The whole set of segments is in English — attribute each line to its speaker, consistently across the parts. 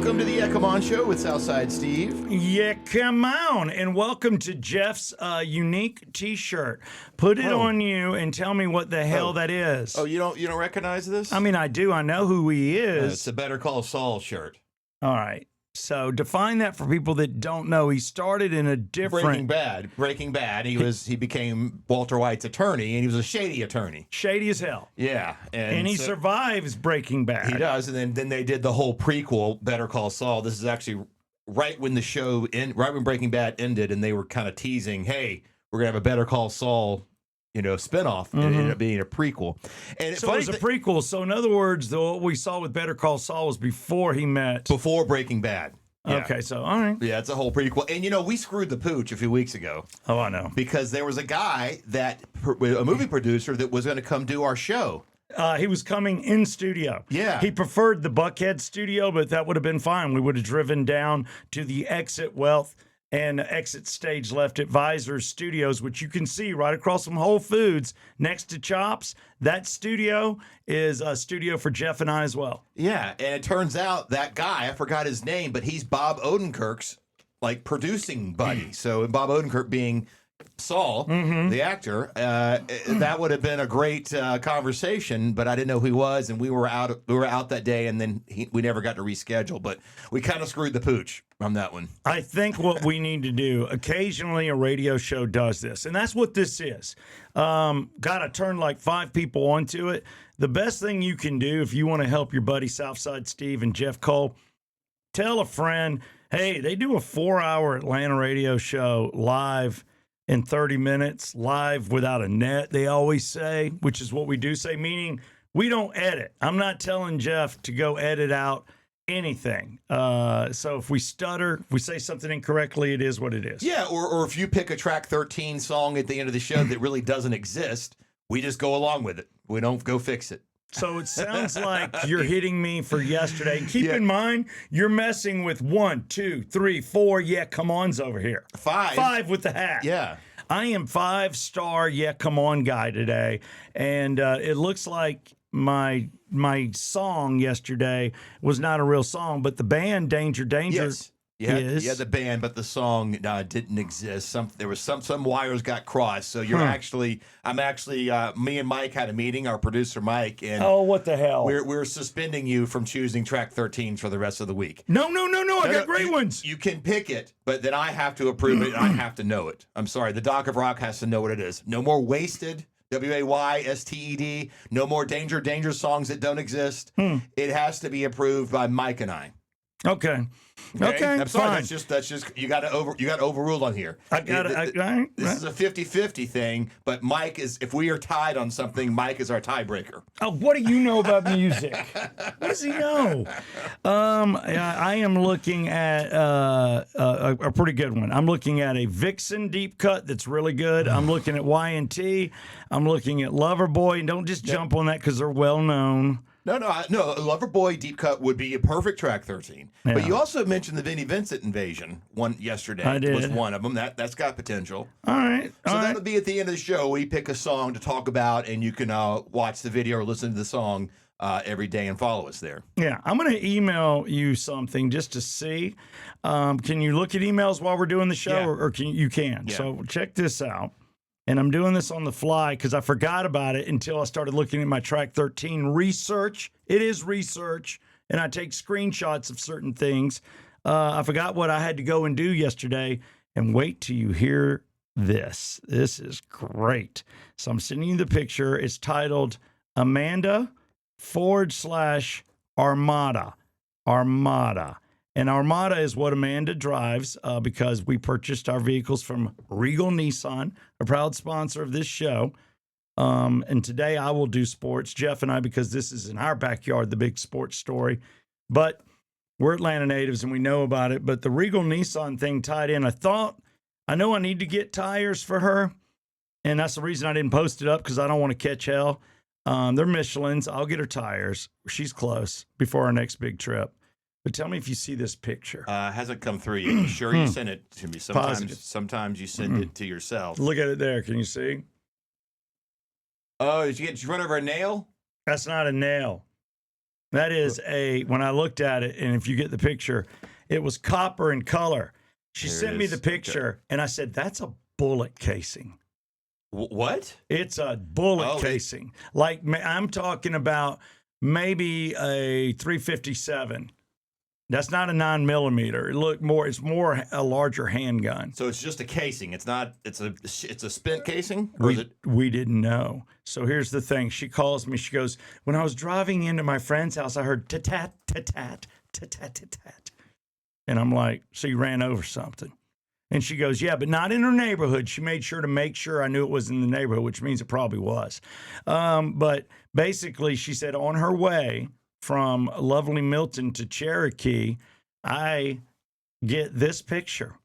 Speaker 1: Welcome to the Yeah Come On Show with Southside Steve.
Speaker 2: Yeah, come on. And welcome to Jeff's unique T-shirt. Put it on you and tell me what the hell that is.
Speaker 1: Oh, you don't recognize this?
Speaker 2: I mean, I do. I know who he is.
Speaker 1: It's a Better Call Saul shirt.
Speaker 2: All right. So define that for people that don't know. He started in a different...
Speaker 1: Breaking Bad. He became Walter White's attorney, and he was a shady attorney.
Speaker 2: Shady as hell.
Speaker 1: Yeah.
Speaker 2: And he survives Breaking Bad.
Speaker 1: He does, and then they did the whole prequel, Better Call Saul. This is actually right when the show, right when Breaking Bad ended, and they were kind of teasing, hey, we're going to have a Better Call Saul spinoff, and it ended up being a prequel. And
Speaker 2: so it was a prequel. So in other words, what we saw with Better Call Saul was before he met...
Speaker 1: Before Breaking Bad. Yeah.
Speaker 2: Okay, so all right.
Speaker 1: Yeah, it's a whole prequel. And, we screwed the pooch a few weeks ago.
Speaker 2: Oh, I know.
Speaker 1: Because there was a guy a movie producer that was going to come do our show.
Speaker 2: He was coming in studio.
Speaker 1: Yeah.
Speaker 2: He preferred the Buckhead studio, but that would have been fine. We would have driven down to the Exit Wealth and Exit Stage Left Advisors Studios, which you can see right across from Whole Foods next to Chops. That studio is a studio for Jeff and I as well.
Speaker 1: Yeah, and it turns out that guy, I forgot his name, but he's Bob Odenkirk's producing buddy. So Bob Odenkirk being Saul, the actor, that would have been a great conversation, but I didn't know who he was, and we were out that day, and then we never got to reschedule, but we kind of screwed the pooch on that one.
Speaker 2: I think what we need to do, occasionally a radio show does this, and that's what this is. Got to turn like 5 people onto it. The best thing you can do if you want to help your buddy Southside Steve and Jeff Cole, tell a friend, hey, they do a 4-hour Atlanta radio show live in 30 minutes, live without a net, they always say, which is what we do say, meaning we don't edit. I'm not telling Jeff to go edit out anything. So if we stutter, if we say something incorrectly, it is what it is.
Speaker 1: Yeah, or if you pick a track 13 song at the end of the show that really doesn't exist, we just go along with it. We don't go fix it.
Speaker 2: So it sounds like you're hitting me for yesterday. Keep in mind, you're messing with 1, 2, 3, 4 yeah, come ons over here. 5 with the hat.
Speaker 1: Yeah.
Speaker 2: I am 5-star yeah, come on guy today. And it looks like my song yesterday was not a real song, but the band Danger
Speaker 1: Yes. Yeah, the band, but the song didn't exist. There was some wires got crossed. So I'm actually, me and Mike had a meeting, our producer Mike, and
Speaker 2: what the hell?
Speaker 1: We're suspending you from choosing track 13 for the rest of the week.
Speaker 2: No, I got great ones.
Speaker 1: You can pick it, but then I have to approve it, and I have to know it. I'm sorry, the Doc of Rock has to know what it is. No more Wasted. WAYSTED. No more Danger songs that don't exist. It has to be approved by Mike and I.
Speaker 2: Okay.
Speaker 1: I'm sorry.
Speaker 2: Fine.
Speaker 1: That's just you got overruled on here. This is a 50-50 thing, but Mike is, if we are tied on something, Mike is our tiebreaker.
Speaker 2: Oh, what do you know about music? What does he know? I am looking at a pretty good one. I'm looking at a Vixen deep cut that's really good. I'm looking at Y&T. I'm looking at Loverboy. And don't just jump on that because they're well known.
Speaker 1: No. Loverboy Deep Cut would be a perfect track 13. Yeah. But you also mentioned the Vinnie Vincent Invasion one yesterday.
Speaker 2: I did.
Speaker 1: Was one of them. That's got potential.
Speaker 2: All right.
Speaker 1: So that'll be at the end of the show. We pick a song to talk about, and you can watch the video or listen to the song every day and follow us there.
Speaker 2: Yeah, I'm going to email you something just to see. Can you look at emails while we're doing the show,
Speaker 1: yeah.
Speaker 2: or can you? Can.
Speaker 1: Yeah.
Speaker 2: So check this out. And I'm doing this on the fly because I forgot about it until I started looking at my track 13 research. It is research, and I take screenshots of certain things. I forgot what I had to go and do yesterday, and wait till you hear this. This is great. So I'm sending you the picture. It's titled Amanda /Armada. Armada. And Armada is what Amanda drives because we purchased our vehicles from Regal Nissan, a proud sponsor of this show. And today I will do sports, Jeff and I, because this is in our backyard, the big sports story. But we're Atlanta natives and we know about it. But the Regal Nissan thing tied in, I know I need to get tires for her. And that's the reason I didn't post it up because I don't want to catch hell. They're Michelin's. I'll get her tires. She's close before our next big trip. But tell me if you see this picture.
Speaker 1: Hasn't come through yet. You sure you sent it to me?
Speaker 2: Positive.
Speaker 1: Sometimes you send it to yourself.
Speaker 2: Look at it there. Can you see?
Speaker 1: Oh, did you run over a nail?
Speaker 2: That's not a nail. That is when I looked at it, and if you get the picture, it was copper in color. She
Speaker 1: There it
Speaker 2: sent me
Speaker 1: is.
Speaker 2: the picture, and I said, that's a bullet casing.
Speaker 1: What?
Speaker 2: It's a bullet casing. Like, I'm talking about maybe a 357. That's not a 9mm. It's more a larger handgun.
Speaker 1: So it's just a casing. It's not. It's a spent casing. Or is it?
Speaker 2: We didn't know. So here's the thing. She calls me. She goes, when I was driving into my friend's house, I heard tat-tat, tat-tat, tat-tat, tat-tat. And I'm like, so you ran over something? And she goes, yeah, but not in her neighborhood. She made sure I knew it was in the neighborhood, which means it probably was. But basically, she said on her way from lovely Milton to Cherokee, I get this picture.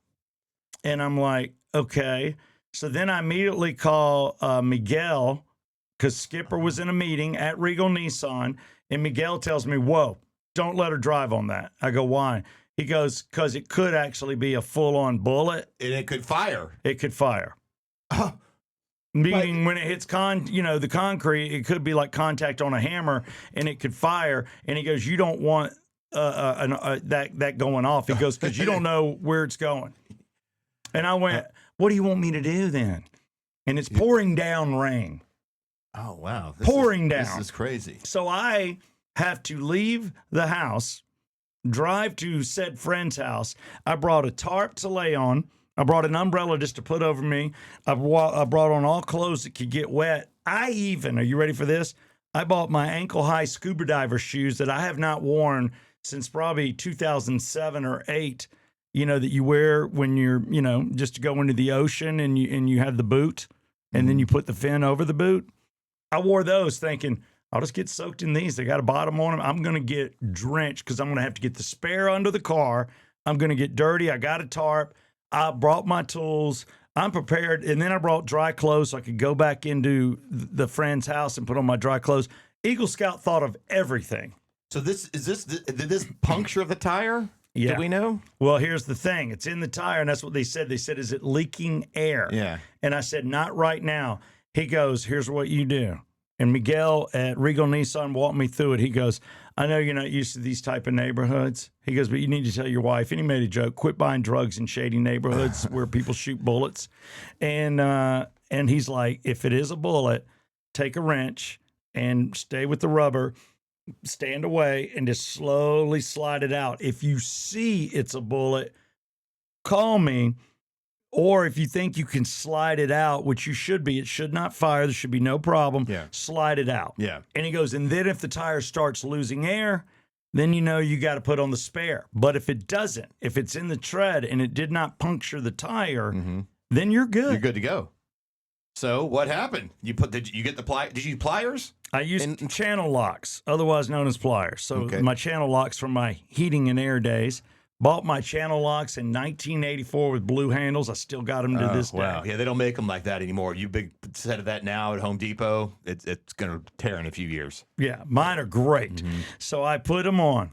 Speaker 2: And I'm like, okay. So then I immediately call Miguel, because Skipper was in a meeting at Regal Nissan. And Miguel tells me, whoa, don't let her drive on that. I go, why? He goes, because it could actually be a full-on bullet.
Speaker 1: And it could fire.
Speaker 2: It could fire. Meaning when it hits the concrete, it could be like contact on a hammer, and it could fire. And he goes, you don't want that going off. He goes, because you don't know where it's going. And I went, what do you want me to do then? And it's pouring down rain.
Speaker 1: Oh, wow.
Speaker 2: Pouring down.
Speaker 1: This is crazy.
Speaker 2: So I have to leave the house, drive to said friend's house. I brought a tarp to lay on. I brought an umbrella just to put over me. I brought on all clothes that could get wet. Are you ready for this? I bought my ankle-high scuba diver shoes that I have not worn since probably 2007 or 8, that you wear when you're, just to go into the ocean, and you have the boot, and then you put the fin over the boot. I wore those thinking, I'll just get soaked in these. They got a bottom on them. I'm going to get drenched because I'm going to have to get the spare under the car. I'm going to get dirty. I got a tarp. I brought my tools. I'm prepared. And then I brought dry clothes so I could go back into the friend's house and put on my dry clothes. Eagle Scout thought of everything.
Speaker 1: So did this puncture the tire?
Speaker 2: Yeah.
Speaker 1: Do we know?
Speaker 2: Well, here's the thing. It's in the tire, and that's what they said. They said, is it leaking air?
Speaker 1: Yeah.
Speaker 2: And I said, not right now. He goes, here's what you do. And Miguel at Regal Nissan walked me through it. He goes, I know you're not used to these type of neighborhoods. He goes, but you need to tell your wife. And he made a joke, quit buying drugs in shady neighborhoods where people shoot bullets. And he's like, if it is a bullet, take a wrench and stay with the rubber, stand away, and just slowly slide it out. If you see it's a bullet, call me. Or if you think you can slide it out, which you should be, it should not fire. There should be no problem.
Speaker 1: Yeah.
Speaker 2: Slide it out.
Speaker 1: Yeah.
Speaker 2: And he goes, and then if the tire starts losing air, then you got to put on the spare. But if it doesn't, if it's in the tread and it did not puncture the tire, then you're good.
Speaker 1: You're good to go. So what happened? Did you get the pliers? Did you use pliers?
Speaker 2: I used channel locks, otherwise known as pliers. So
Speaker 1: Okay.
Speaker 2: my channel locks from my heating and air days. Bought my channel locks in 1984 with blue handles. I still got them to this day.
Speaker 1: Wow. Yeah, they don't make them like that anymore. You big set of that now at Home Depot, it's going to tear in a few years.
Speaker 2: Yeah, mine are great. So I put them on.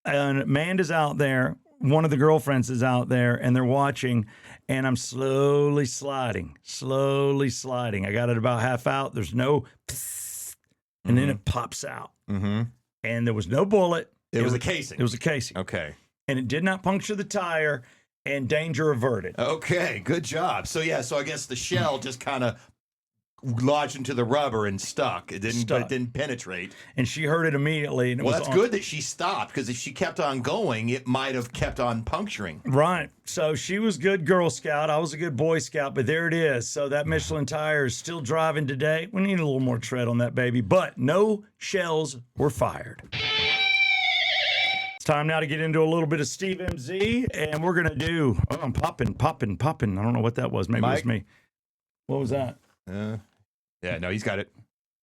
Speaker 2: And Amanda's out there. One of the girlfriends is out there, and they're watching. And I'm slowly sliding. I got it about half out. There's no psst, and then it pops out.
Speaker 1: Mm-hmm.
Speaker 2: And there was no bullet.
Speaker 1: It was a casing.
Speaker 2: It was a casing.
Speaker 1: Okay.
Speaker 2: And it did not puncture the tire, and danger averted.
Speaker 1: Okay, good job. So I guess the shell just kind of lodged into the rubber and stuck. It didn't, but it didn't penetrate.
Speaker 2: And she heard it immediately. And it
Speaker 1: Well,
Speaker 2: was
Speaker 1: that's good that she stopped, because if she kept on going, it might have kept on puncturing.
Speaker 2: Right. So she was good Girl Scout. I was a good Boy Scout, but there it is. So that Michelin tire is still driving today. We need a little more tread on that baby, but no shells were fired. It's time now to get into a little bit of Steve MZ, and we're going to do, I'm popping. I don't know what that was. Maybe it was me. What was that?
Speaker 1: Yeah, no, he's got it.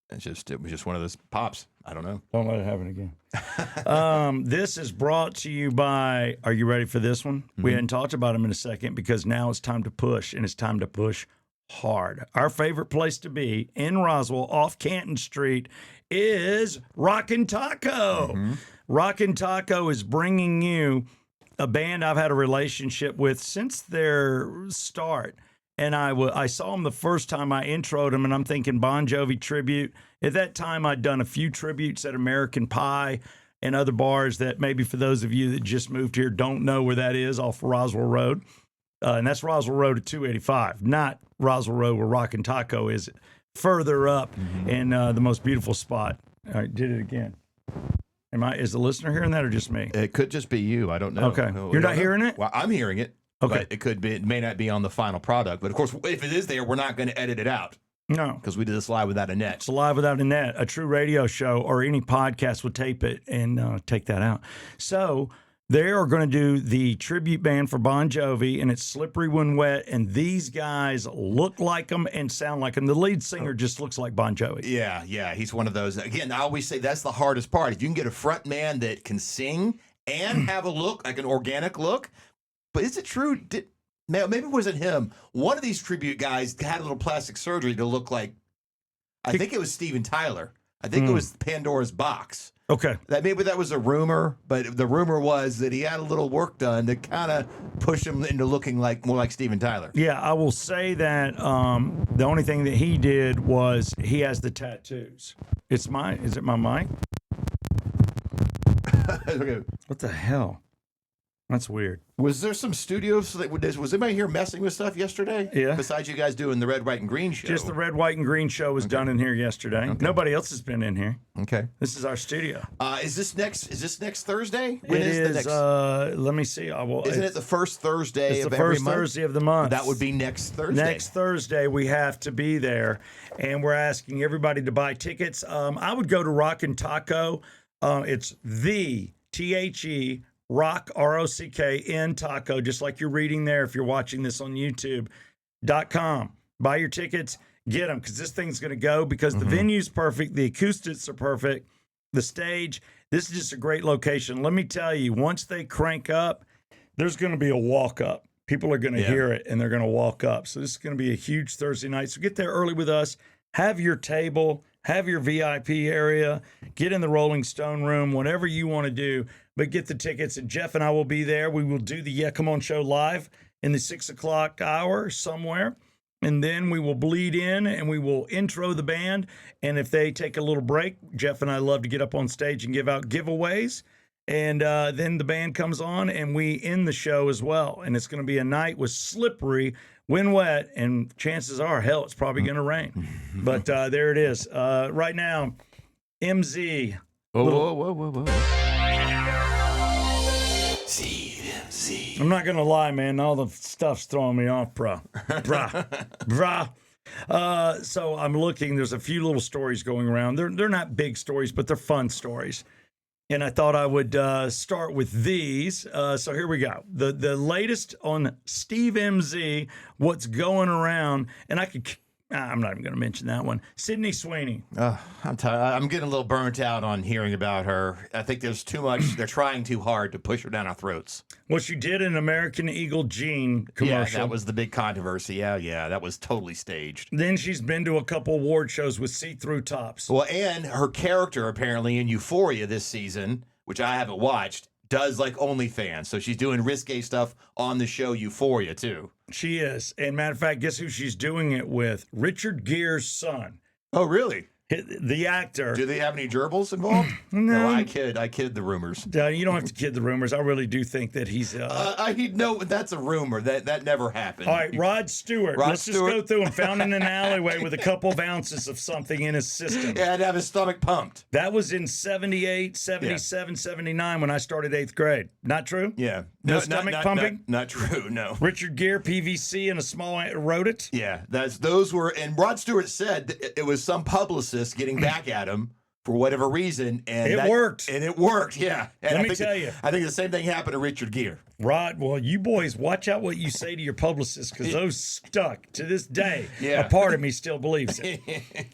Speaker 1: It was just one of those pops. I don't know.
Speaker 2: Don't let it happen again. This is brought to you by, are you ready for this one? We hadn't talked about him in a second because now it's time to push, and it's time to push hard. Our favorite place to be in Roswell off Canton Street is Rockin' Taco. Rockin' Taco is bringing you a band I've had a relationship with since their start. And I saw them the first time I introed them, and I'm thinking Bon Jovi tribute. At that time, I'd done a few tributes at American Pie, and other bars that maybe for those of you that just moved here don't know where that is off Roswell Road. And that's Roswell Road at 285, not Roswell Road where Rockin' Taco is, further up in the most beautiful spot. All right, did it again. Is the listener hearing that or just me?
Speaker 1: It could just be you. I don't know.
Speaker 2: Okay. You're not hearing it?
Speaker 1: Well, I'm hearing it.
Speaker 2: Okay.
Speaker 1: But it may not be on the final product. But of course, if it is there, we're not going to edit it out.
Speaker 2: No.
Speaker 1: Because we did this live without a net.
Speaker 2: It's live without a net. A true radio show or any podcast would tape it and take that out. So they are going to do the tribute band for Bon Jovi, and it's Slippery When Wet. And these guys look like them and sound like them. The lead singer just looks like Bon Jovi.
Speaker 1: Yeah. He's one of those. Again, I always say that's the hardest part. If you can get a front man that can sing and have a look, like an organic look. But is it true? Maybe it wasn't him. One of these tribute guys had a little plastic surgery to look like, I think it was Steven Tyler. I think it was Pandora's Box.
Speaker 2: Okay.
Speaker 1: Maybe that was a rumor, but the rumor was that he had a little work done to kind of push him into looking more like Steven Tyler.
Speaker 2: Yeah, I will say that the only thing that he did was he has the tattoos. Is it my mic?
Speaker 1: Okay.
Speaker 2: What the hell? That's weird.
Speaker 1: Was there some studios was anybody here messing with stuff yesterday?
Speaker 2: Yeah.
Speaker 1: Besides you guys doing the Red, White, and Green show.
Speaker 2: Just the Red, White, and Green show was done in here yesterday. Okay. Nobody else has been in here.
Speaker 1: Okay.
Speaker 2: This is our studio.
Speaker 1: Is this next Thursday? When
Speaker 2: it
Speaker 1: is the next?
Speaker 2: Let me see.
Speaker 1: Isn't it the first Thursday of every month?
Speaker 2: It's the first Thursday of the month.
Speaker 1: That would be next Thursday.
Speaker 2: Next Thursday, we have to be there, and we're asking everybody to buy tickets. I would go to Rockin' Taco. It's the THE Rock, ROCK, Taco, just like you're reading there if you're watching this on YouTube.com. Buy your tickets, get them, because this thing's going to go, because the venue's perfect, the acoustics are perfect, the stage. This is just a great location. Let me tell you, once they crank up, there's going to be a walk up. People are going to hear it, and they're going to walk up. So this is going to be a huge Thursday night. So get there early with us. Have your table. Have your VIP area. Get in the Rolling Stone room, whatever you want to do. But get the tickets, and Jeff and I will be there. We will do the Yeah Come On show live in the 6 o'clock hour somewhere. And then we will bleed in and we will intro the band. And if they take a little break, Jeff and I love to get up on stage and give out giveaways. And then the band comes on and we end the show as well. And it's going to be a night with Slippery When Wet. And chances are, hell, it's probably going to rain. But there it is. Right now, MZ.
Speaker 1: Whoa. CMC.
Speaker 2: I'm not going to lie, man. All the stuff's throwing me off, bro. So I'm looking. There's a few little stories going around. They're not big stories, but they're fun stories. And I thought I would start with these. So here we go. The latest on Steve MZ, what's going around. And I'm not even going to mention that one. Sydney Sweeney.
Speaker 1: I'm tired. I'm getting a little burnt out on hearing about her. I think there's too much. They're trying too hard to push her down our throats.
Speaker 2: Well, she did an American Eagle Jean commercial.
Speaker 1: Yeah, that was the big controversy. Yeah, that was totally staged.
Speaker 2: Then she's been to a couple award shows with see-through tops.
Speaker 1: Well, and her character apparently in Euphoria this season, which I haven't watched, does like OnlyFans. So she's doing risque stuff on the show Euphoria too.
Speaker 2: She is. And matter of fact, guess who she's doing it with? Richard Gere's son.
Speaker 1: Oh, really?
Speaker 2: The actor.
Speaker 1: Do they have any gerbils involved?
Speaker 2: No.
Speaker 1: I kid the rumors.
Speaker 2: You don't have to kid the rumors. I really do think that he's...
Speaker 1: No, that's a rumor. That never happened.
Speaker 2: All right, Rod Stewart. Let's just go through him. Found in an alleyway with a couple of ounces of something in his system.
Speaker 1: Yeah, to have his stomach pumped.
Speaker 2: That was in 78, 77, 79 when I started 8th grade. Not true?
Speaker 1: Yeah.
Speaker 2: No stomach pumping?
Speaker 1: Not true, no.
Speaker 2: Richard Gere, PVC, and a small rodent?
Speaker 1: Yeah, those were... And Rod Stewart said it was some publicist getting back at him for whatever reason, and
Speaker 2: it worked.
Speaker 1: And it worked, yeah. And
Speaker 2: Let me tell you,
Speaker 1: I think the same thing happened to Richard Gere.
Speaker 2: Rod, well, you boys watch out what you say to your publicists, because those stuck to this day.
Speaker 1: Yeah.
Speaker 2: A part of me still believes it.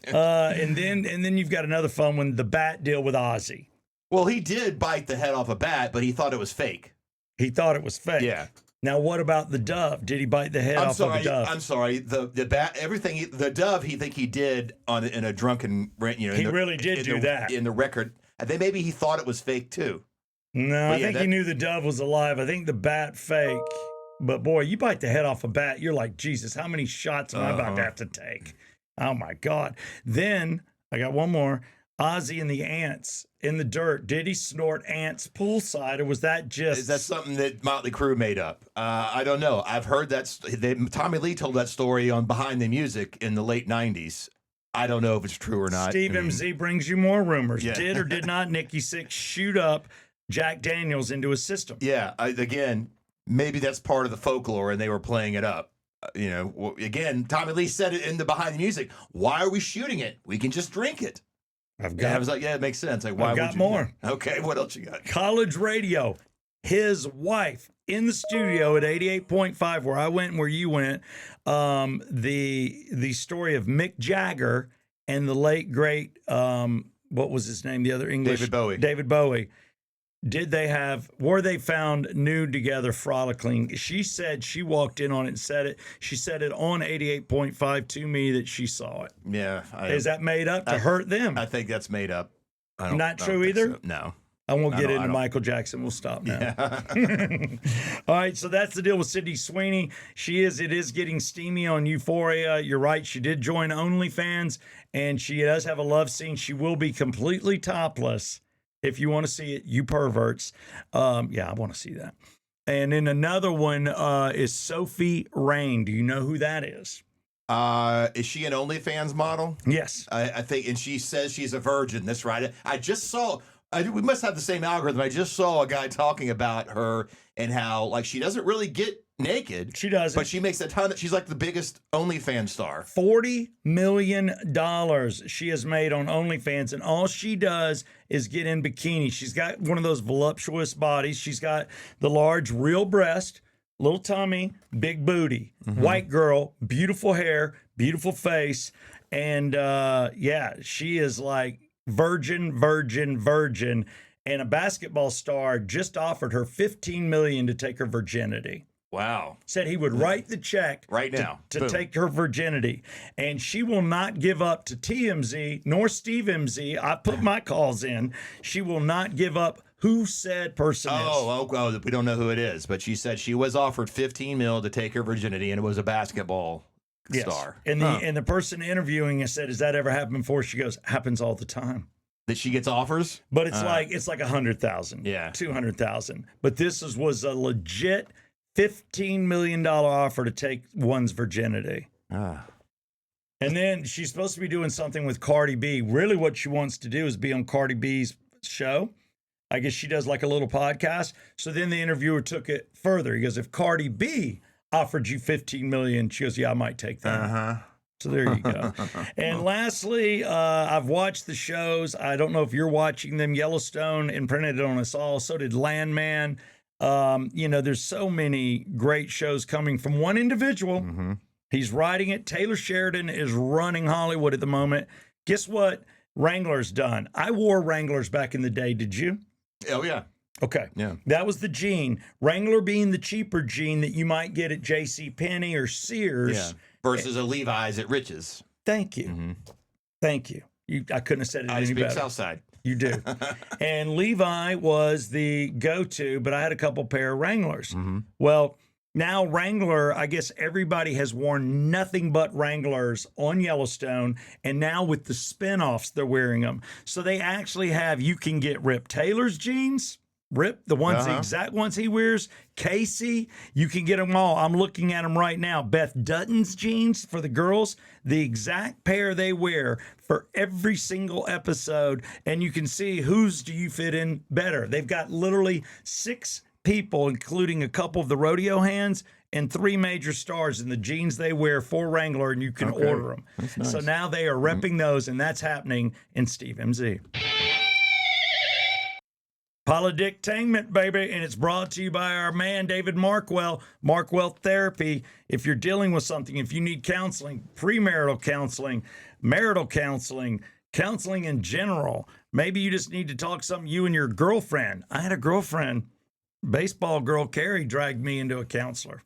Speaker 2: And then you've got another fun one, the bat deal with Ozzy.
Speaker 1: Well, he did bite the head off a bat, but he thought it was fake.
Speaker 2: He thought it was fake.
Speaker 1: Yeah.
Speaker 2: Now, what about the dove? Did he bite the head off of a dove?
Speaker 1: I'm sorry. The bat, everything. The dove, he did in a drunken,
Speaker 2: he really did do that
Speaker 1: in the record. I think maybe he thought it was fake too.
Speaker 2: No, I think he knew the dove was alive. I think the bat fake. But boy, you bite the head off a bat, you're like, Jesus, how many shots am I about to have to take? Oh my God! Then I got one more. Ozzy and the Ants in the dirt? Did he snort ants poolside, or was that just?
Speaker 1: Is that something that Motley Crue made up? I don't know. I've heard that. Tommy Lee told that story on Behind the Music in the late '90s. I don't know if it's true or not.
Speaker 2: Steve MZ brings you more rumors.
Speaker 1: Yeah.
Speaker 2: Did or did not Nikki Sixx shoot up Jack Daniels into his system?
Speaker 1: Yeah. Again, maybe that's part of the folklore, and they were playing it up. Again, Tommy Lee said it in the Behind the Music. Why are we shooting it? We can just drink it. I was like, yeah, it makes sense. Like, why
Speaker 2: I've
Speaker 1: would
Speaker 2: got
Speaker 1: you?
Speaker 2: more.
Speaker 1: Okay, what else you got?
Speaker 2: College radio. His wife in the studio at 88.5, where I went and where you went. The story of Mick Jagger and the late great what was his name? The other English David Bowie. Were they found nude together, frolicking? She said she walked in on it and said it. She said it on 88.5 to me that she saw it.
Speaker 1: Yeah.
Speaker 2: Is that made up to hurt them?
Speaker 1: I think that's made up.
Speaker 2: Not true either?
Speaker 1: So. No.
Speaker 2: I won't get into Michael Jackson. We'll stop now.
Speaker 1: Yeah.
Speaker 2: All right, so that's the deal with Sydney Sweeney. It is getting steamy on Euphoria. You're right. She did join OnlyFans, and she does have a love scene. She will be completely topless. If you want to see it, you perverts. Yeah, I want to see that. And then another one is Sophie Rain. Do you know who that is?
Speaker 1: Is she an OnlyFans model?
Speaker 2: Yes.
Speaker 1: I think, and she says she's a virgin. That's right. I just saw... we must have the same algorithm. I just saw a guy talking about her and how, like, she doesn't really get naked.
Speaker 2: She doesn't.
Speaker 1: But she makes a ton of... She's like the biggest OnlyFans star.
Speaker 2: $40 million she has made on OnlyFans, and all she does is get in bikini. She's got one of those voluptuous bodies. She's got the large, real breast, little tummy, big booty, white girl, beautiful hair, beautiful face. And, she is like virgin. And a basketball star just offered her $15 million to take her virginity.
Speaker 1: Wow.
Speaker 2: Said he would write the check
Speaker 1: right now
Speaker 2: to take her virginity. And she will not give up to TMZ nor Steve MZ. I put my calls in. She will not give up who said person is.
Speaker 1: Oh, we don't know who it is, but she said she was offered $15 million to take her virginity, and it was a basketball star.
Speaker 2: And the person interviewing us said, "Has that ever happened before?" She goes, "Happens all the time."
Speaker 1: That she gets offers?
Speaker 2: But it's like 100,000.
Speaker 1: Yeah.
Speaker 2: 200,000. But this was a legit $15 million offer to take one's virginity. And then she's supposed to be doing something with Cardi B. Really what she wants to do is be on Cardi B's show. I guess she does like a little podcast. So then the interviewer took it further. He goes, if Cardi B offered you $15 million, she goes, yeah, I might take that. So there you go. And lastly, I've watched the shows. I don't know if you're watching them. Yellowstone imprinted on us all. So did Landman. There's so many great shows coming from one individual. He's writing it. Taylor Sheridan is running Hollywood at the moment. Guess what Wrangler's done? I wore Wranglers back in the day. Did you?
Speaker 1: Oh, yeah.
Speaker 2: Okay.
Speaker 1: Yeah.
Speaker 2: That was the jean. Wrangler being the cheaper jean that you might get at JCPenney or Sears.
Speaker 1: Yeah. Versus a Levi's at Rich's.
Speaker 2: Thank you. Thank you. I couldn't have said it any better.
Speaker 1: I speak Southside.
Speaker 2: You do. And Levi was the go-to, but I had a couple pair of Wranglers. Well, now Wrangler, I guess everybody has worn nothing but Wranglers on Yellowstone, and now with the spinoffs, they're wearing them. So they actually have, you can get Rip Taylor's jeans, Rip, the ones, the exact ones he wears, Casey, you can get them all. I'm looking at them right now. Beth Dutton's jeans for the girls, the exact pair they wear for every single episode, and you can see whose do you fit in better. They've got literally 6 people, including a couple of the rodeo hands and 3 major stars in the jeans they wear for Wrangler, and you can order them. Nice. So now they are repping those, and that's happening in Steve MZ. Polydictainment, baby, and it's brought to you by our man, David Markwell, Markwell Therapy. If you're dealing with something, if you need counseling, premarital counseling, marital counseling, counseling in general, maybe you just need to talk something you and your girlfriend. I had a girlfriend, baseball girl Carrie, dragged me into a counselor,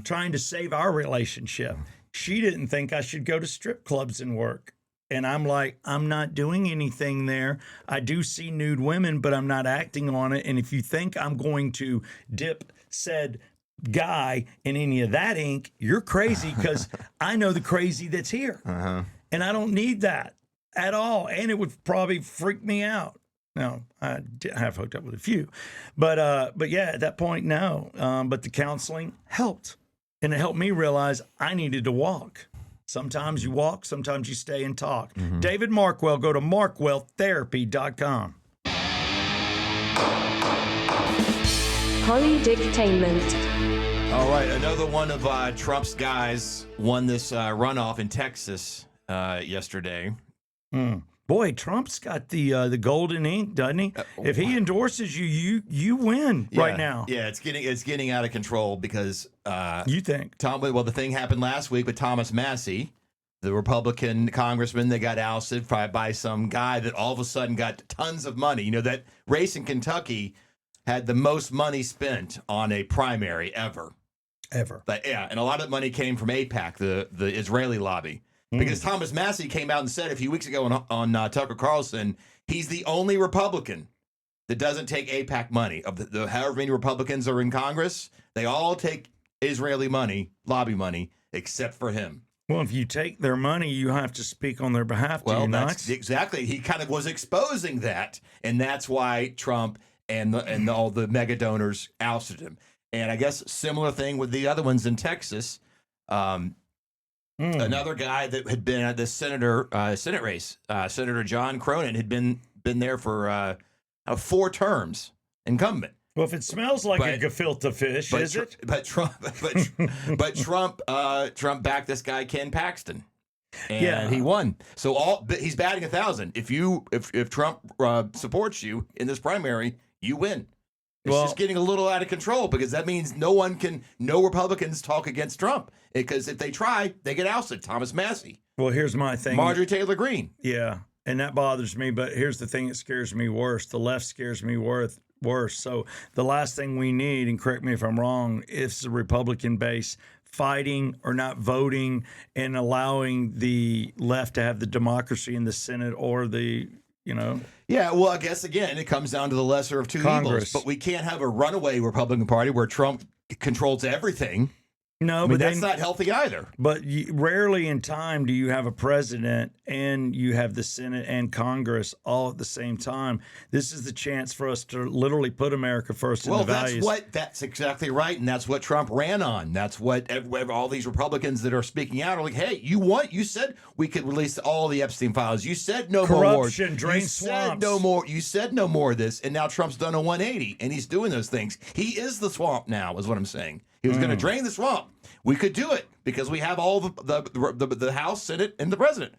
Speaker 2: trying to save our relationship. She didn't think I should go to strip clubs and work. And I'm like, I'm not doing anything there. I do see nude women, but I'm not acting on it. And if you think I'm going to dip said guy in any of that ink, you're crazy, because I know the crazy that's here. And I don't need that. at all, and it would probably freak me out. No, I have hooked up with a few, but yeah, at that point, no. But the counseling helped, and it helped me realize I needed to walk. Sometimes you walk, sometimes you stay and talk. David Markwell, go to markwelltherapy.com.
Speaker 3: Polydictainment.
Speaker 1: All right, another one of Trump's guys won this runoff in Texas yesterday.
Speaker 2: Boy, Trump's got the golden ink, doesn't he? If he endorses you, you win right now.
Speaker 1: Yeah, it's getting out of control because
Speaker 2: You think?
Speaker 1: Well, the thing happened last week with Thomas Massey, the Republican congressman that got ousted by some guy that all of a sudden got tons of money. You know, that race in Kentucky had the most money spent on a primary ever. But yeah, and a lot of money came from AIPAC, the Israeli lobby. Because Thomas Massey came out and said a few weeks ago on Tucker Carlson, he's the only Republican that doesn't take AIPAC money. Of the however many Republicans are in Congress, they all take Israeli money, lobby money, except for him.
Speaker 2: Well, if you take their money, you have to speak on their behalf. Do you not?
Speaker 1: That's exactly. He kind of was exposing that, and that's why Trump and all the mega donors ousted him. And I guess similar thing with the other ones in Texas. Another guy that had been at the Senate race, Senator John Cronin, had been there for 4 terms, incumbent.
Speaker 2: Well, if it smells like a gefilte fish, is it?
Speaker 1: But Trump backed this guy Ken Paxton, and he won. So he's batting 1,000. If Trump supports you in this primary, you win. It's just getting a little out of control because that means no Republicans talk against Trump because if they try, they get ousted. Thomas Massey.
Speaker 2: Well, here's my thing.
Speaker 1: Marjorie Taylor Greene.
Speaker 2: Yeah, and that bothers me. But here's the thing that scares me worse. The left scares me worse. So the last thing we need, and correct me if I'm wrong, is the Republican base fighting or not voting and allowing the left to have the democracy in the Senate or the
Speaker 1: Yeah, well, I guess, again, it comes down to the lesser of two
Speaker 2: Congress.
Speaker 1: evils. But we can't have a runaway Republican Party where Trump controls everything.
Speaker 2: No,
Speaker 1: But that's not healthy either.
Speaker 2: But rarely in time do you have a president and you have the Senate and Congress all at the same time. This is the chance for us to literally put America first in the values.
Speaker 1: That's exactly right. And that's what Trump ran on. That's what all these Republicans that are speaking out are like, hey, you said we could release all the Epstein files. You said no more wars.
Speaker 2: Corruption, drain
Speaker 1: you
Speaker 2: swamps.
Speaker 1: Said no more. You said no more of this. And now Trump's done a 180 and he's doing those things. He is the swamp now, is what I'm saying. He was going to drain the swamp. We could do it because we have all the House, Senate, and the president.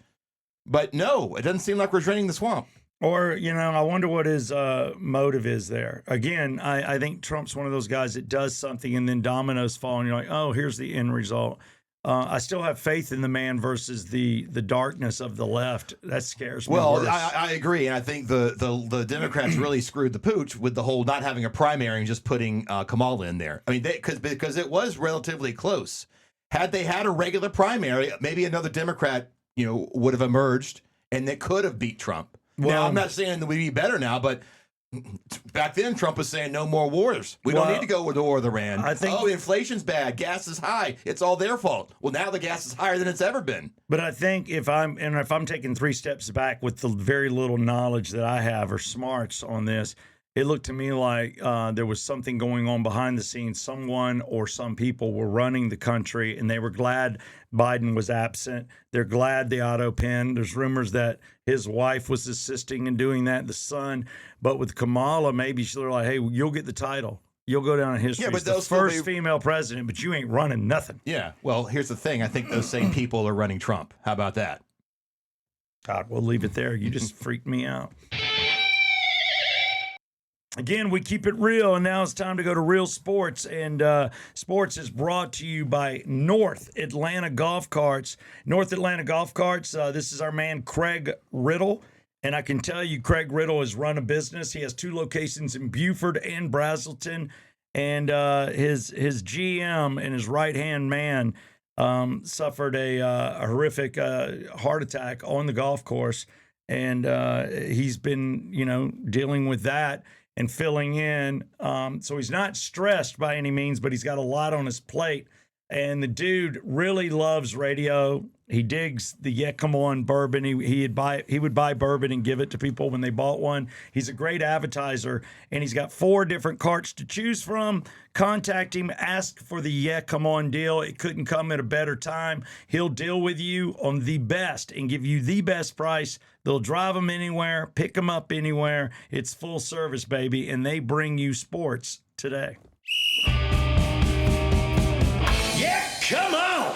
Speaker 1: But no, it doesn't seem like we're draining the swamp.
Speaker 2: Or, I wonder what his motive is there. Again, I think Trump's one of those guys that does something and then dominoes fall and you're like, oh, here's the end result. I still have faith in the man versus the darkness of the left. That scares me.
Speaker 1: Well,
Speaker 2: worse.
Speaker 1: I agree, and I think the Democrats really screwed the pooch with the whole not having a primary and just putting Kamala in there. I mean, because it was relatively close. Had they had a regular primary, maybe another Democrat, would have emerged and they could have beat Trump.
Speaker 2: Well,
Speaker 1: now, I'm not saying that we'd be better now, but back then Trump was saying no more wars. We don't need to go with the war of Iran. Inflation's bad, gas is high. It's all their fault. Well, now the gas is higher than it's ever been.
Speaker 2: But I think if I'm taking 3 steps back with the very little knowledge that I have or smarts on this, it looked to me like there was something going on behind the scenes. Someone or some people were running the country, and they were glad Biden was absent. They're glad the auto pen. There's rumors that his wife was assisting in doing that, the son. But with Kamala, maybe they're like, hey, you'll get the title. You'll go down in history as the first female president, but you ain't running nothing.
Speaker 1: Yeah. Well, here's the thing. I think those same people are running Trump. How about that?
Speaker 2: God, we'll leave it there. You just freaked me out. Again, we keep it real, and now it's time to go to real sports. And sports is brought to you by North Atlanta Golf Carts. North Atlanta Golf Carts, this is our man Craig Riddle. And I can tell you, Craig Riddle has run a business. He has 2 locations in Beaufort and Brazelton. And his GM and his right-hand man suffered a horrific heart attack on the golf course. And he's been, dealing with that and filling in. So he's not stressed by any means, but he's got a lot on his plate. And the dude really loves radio. He digs the Yeah Come On bourbon. He would buy bourbon and give it to people when they bought one. He's a great advertiser, and he's got 4 different carts to choose from. Contact him, ask for the Yeah Come On deal. It couldn't come at a better time. He'll deal with you on the best and give you the best price. They'll drive them anywhere, pick them up anywhere. It's full service, baby, and they bring you sports today. Yeah, come on!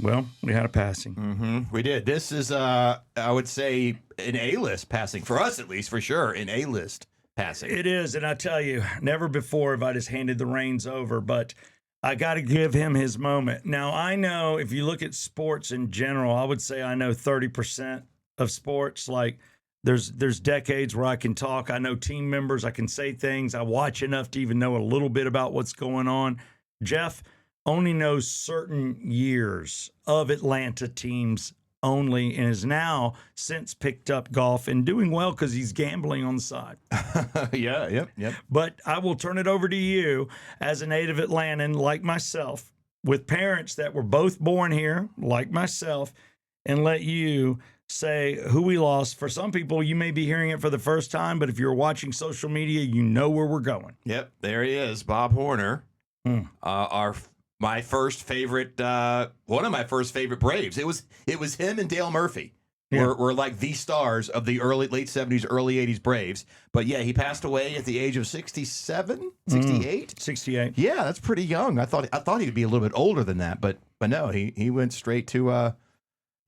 Speaker 2: Well, we had a passing.
Speaker 1: We did. This is, I would say, an A-list passing, for us at least, for sure, an A-list passing.
Speaker 2: It is, and I tell you, never before have I just handed the reins over, but I got to give him his moment. Now, I know if you look at sports in general, I would say I know 30% of sports. Like, there's decades where I can talk. I know team members. I can say things. I watch enough to even know a little bit about what's going on. Jeff only knows certain years of Atlanta teams only, and is now since picked up golf and doing well because he's gambling on the side.
Speaker 1: Yep.
Speaker 2: But I will turn it over to you as a native Atlantan like myself, with parents that were both born here like myself, and let you say who we lost. For some people, you may be hearing it for the first time, but if you're watching social media, you know where we're going.
Speaker 1: Yep, there he is, Bob Horner. My first favorite, one of my first favorite Braves. It was him and Dale Murphy.
Speaker 2: Yeah.
Speaker 1: Were like the stars of the late 70s, early 80s Braves. But yeah, he passed away at the age of 67, 68.
Speaker 2: 68.
Speaker 1: Yeah, that's pretty young. I thought he'd be a little bit older than that, but no, he went straight to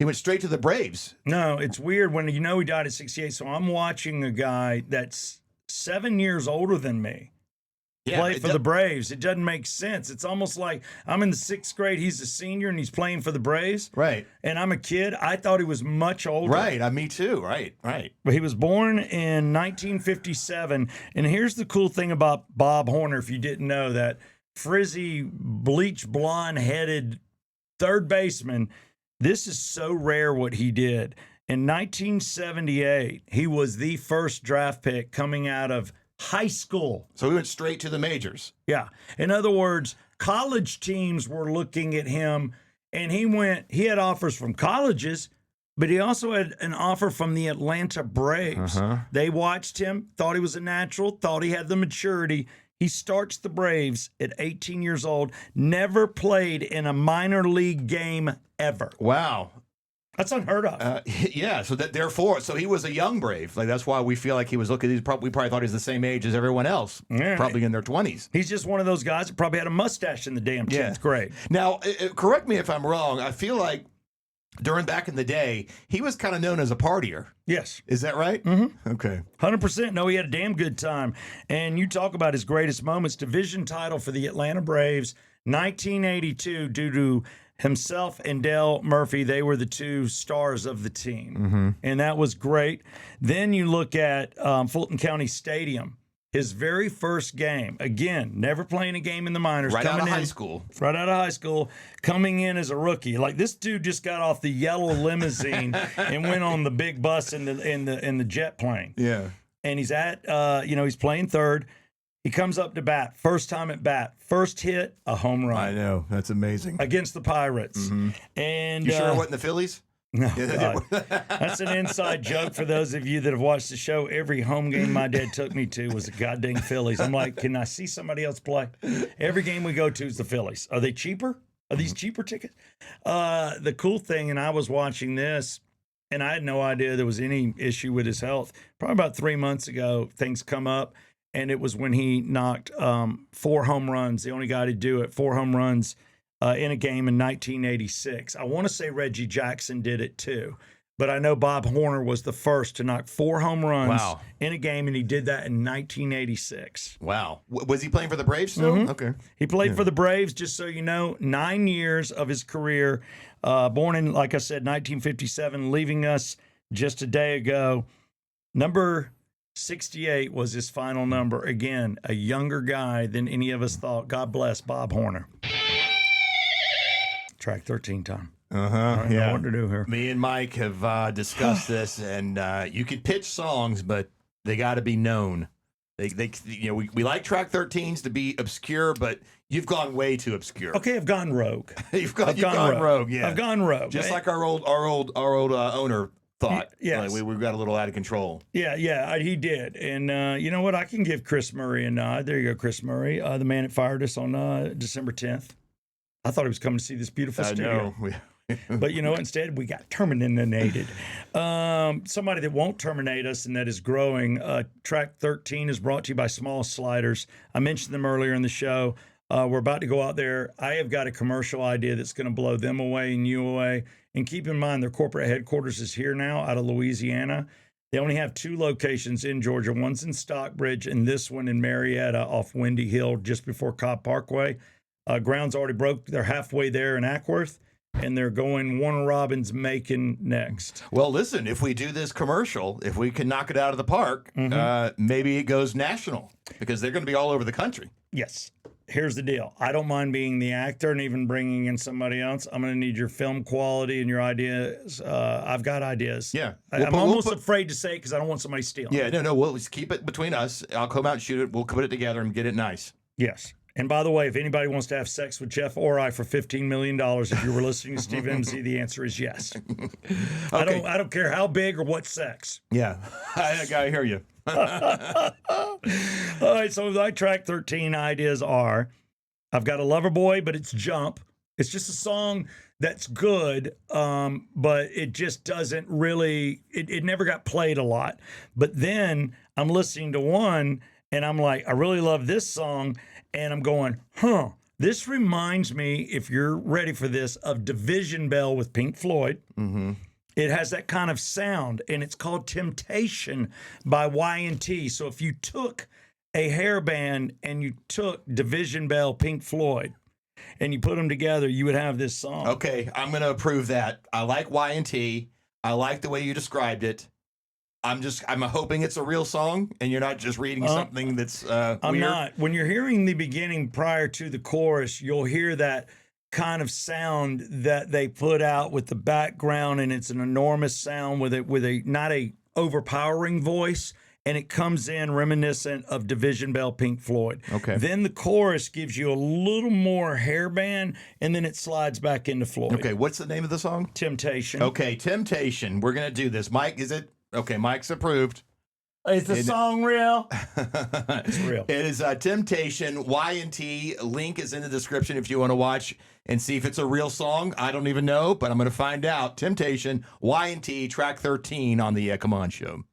Speaker 1: the Braves.
Speaker 2: No, it's weird when you know he died at 68. So I'm watching a guy that's 7 years older than me play for the Braves. It doesn't make sense. It's almost like I'm in the 6th grade, he's a senior, and he's playing for the Braves.
Speaker 1: Right.
Speaker 2: And I'm a kid. I thought he was much older.
Speaker 1: Right. Me too. Right.
Speaker 2: But he was born in 1957. And here's the cool thing about Bob Horner, if you didn't know, that frizzy, bleach blonde-headed third baseman, this is so rare what he did. In 1978, he was the first draft pick coming out of high school.
Speaker 1: So he went straight to the majors.
Speaker 2: Yeah. In other words, college teams were looking at him, and he had offers from colleges, but he also had an offer from the Atlanta Braves. They watched him, thought he was a natural, thought he had the maturity. He starts the Braves at 18 years old, never played in a minor league game ever.
Speaker 1: Wow.
Speaker 2: That's unheard of.
Speaker 1: Yeah, so he was a young Brave. Like, that's why we feel like he was looking. We probably thought he was the same age as everyone else, probably in their 20s.
Speaker 2: He's just one of those guys that probably had a mustache in the damn 10th grade.
Speaker 1: Now, correct me if I'm wrong. I feel like back in the day, he was kind of known as a partier.
Speaker 2: Yes.
Speaker 1: Is that right?
Speaker 2: Mm-hmm.
Speaker 1: Okay.
Speaker 2: 100%. No, he had a damn good time. And you talk about his greatest moments. Division title for the Atlanta Braves, 1982, due to himself and Dale Murphy. They were the two stars of the team. And that was great. Then you look at Fulton County Stadium. His very first game, again, never playing a game in the minors.
Speaker 1: Right out of high school.
Speaker 2: Right out of high school, coming in as a rookie. Like, this dude just got off the yellow limousine and went on the big bus in the jet plane.
Speaker 1: Yeah.
Speaker 2: And he's he's playing third. He comes up to bat, first time at bat, first hit, a home run.
Speaker 1: I know. That's amazing.
Speaker 2: Against the Pirates. And
Speaker 1: you sure it wasn't the Phillies?
Speaker 2: No, God. That's an inside joke for those of you that have watched the show. Every home game my dad took me to was the goddamn Phillies. I'm like, can I see somebody else play? Every game we go to is the Phillies. Are they cheaper? Are these cheaper tickets? The cool thing, and I was watching this, and I had no idea there was any issue with his health. Probably about 3 months ago, things come up, and it was when he knocked 4 home runs, the only guy to do it, 4 home runs in a game in 1986. I want to say Reggie Jackson did it too, but I know Bob Horner was the first to knock 4 home runs in a game, and he did that in 1986.
Speaker 1: Wow. Was he playing for the Braves still? Okay.
Speaker 2: He played for the Braves, just so you know, 9 years of his career. Born in, like I said, 1957, leaving us just a day ago. Number 68 was his final number. Again, a younger guy than any of us thought. God bless Bob Horner. Track 13 time. I know what to do here.
Speaker 1: Me and Mike have discussed this, and you could pitch songs, but they got to be known. We like track 13s to be obscure, but you've gone way too obscure.
Speaker 2: Okay, I've gone rogue.
Speaker 1: you've gone rogue. Yeah,
Speaker 2: I've gone rogue.
Speaker 1: Just like our old owner thought.
Speaker 2: Yes.
Speaker 1: Like we got a little out of control.
Speaker 2: Yeah, he did. And you know what? I can give Chris Murray a nod. There you go, Chris Murray, the man that fired us on December 10th. I thought he was coming to see this beautiful studio.
Speaker 1: No.
Speaker 2: But you know, instead we got terminated. Somebody that won't terminate us and that is growing. Track 13 is brought to you by Small Sliders. I mentioned them earlier in the show. We're about to go out there. I have got a commercial idea that's going to blow them away and you away. And keep in mind, their corporate headquarters is here now out of Louisiana. They only have 2 locations in Georgia. One's in Stockbridge and this one in Marietta off Windy Hill just before Cobb Parkway. Ground's already broke. They're halfway there in Ackworth. And they're going Warner Robins Macon next.
Speaker 1: Well, listen, if we do this commercial, if we can knock it out of the park, maybe it goes national because they're going to be all over the country.
Speaker 2: Yes. Here's the deal. I don't mind being the actor and even bringing in somebody else. I'm going to need your film quality and your ideas. I've got ideas.
Speaker 1: Yeah.
Speaker 2: I'm almost afraid to say it because I don't want somebody stealing.
Speaker 1: Yeah, no. We'll just keep it between us. I'll come out and shoot it. We'll put it together and get it nice.
Speaker 2: Yes. And by the way, if anybody wants to have sex with Jeff or I for $15 million, if you were listening to Steve MZ, the answer is yes.
Speaker 1: Okay.
Speaker 2: I don't care how big or what sex.
Speaker 1: Yeah, I hear you.
Speaker 2: All right, so my track 13 ideas are, I've got a lover boy, but it's Jump. It's just a song that's good, but it just doesn't really, it never got played a lot. But then I'm listening to one, and I'm like, I really love this song. And I'm going, this reminds me, if you're ready for this, of Division Bell with Pink Floyd. Mm-hmm. It has that kind of sound, and it's called Temptation by Y&T. So if you took a hairband and you took Division Bell, Pink Floyd, and you put them together, you would have this song.
Speaker 1: Okay, I'm going to approve that. I like Y&T. I like the way you described it. I'm hoping it's a real song and you're not just reading something that's
Speaker 2: I'm
Speaker 1: weird.
Speaker 2: not. When you're hearing the beginning prior to the chorus, you'll hear that kind of sound that they put out with the background, and it's an enormous sound with a not a overpowering voice, and it comes in reminiscent of Division Bell, Pink Floyd.
Speaker 1: Okay.
Speaker 2: Then the chorus gives you a little more hairband, and then it slides back into Floyd.
Speaker 1: Okay, what's the name of the song?
Speaker 2: Temptation.
Speaker 1: Okay, Temptation. We're going to do this. Mike, is it? Okay, Mike's approved.
Speaker 2: Is the song real? It's real.
Speaker 1: It is Temptation. Y&T. Link is in the description if you want to watch and see if it's a real song. I don't even know, but I'm going to find out. Temptation, Y&T, track 13 on the Come On Show.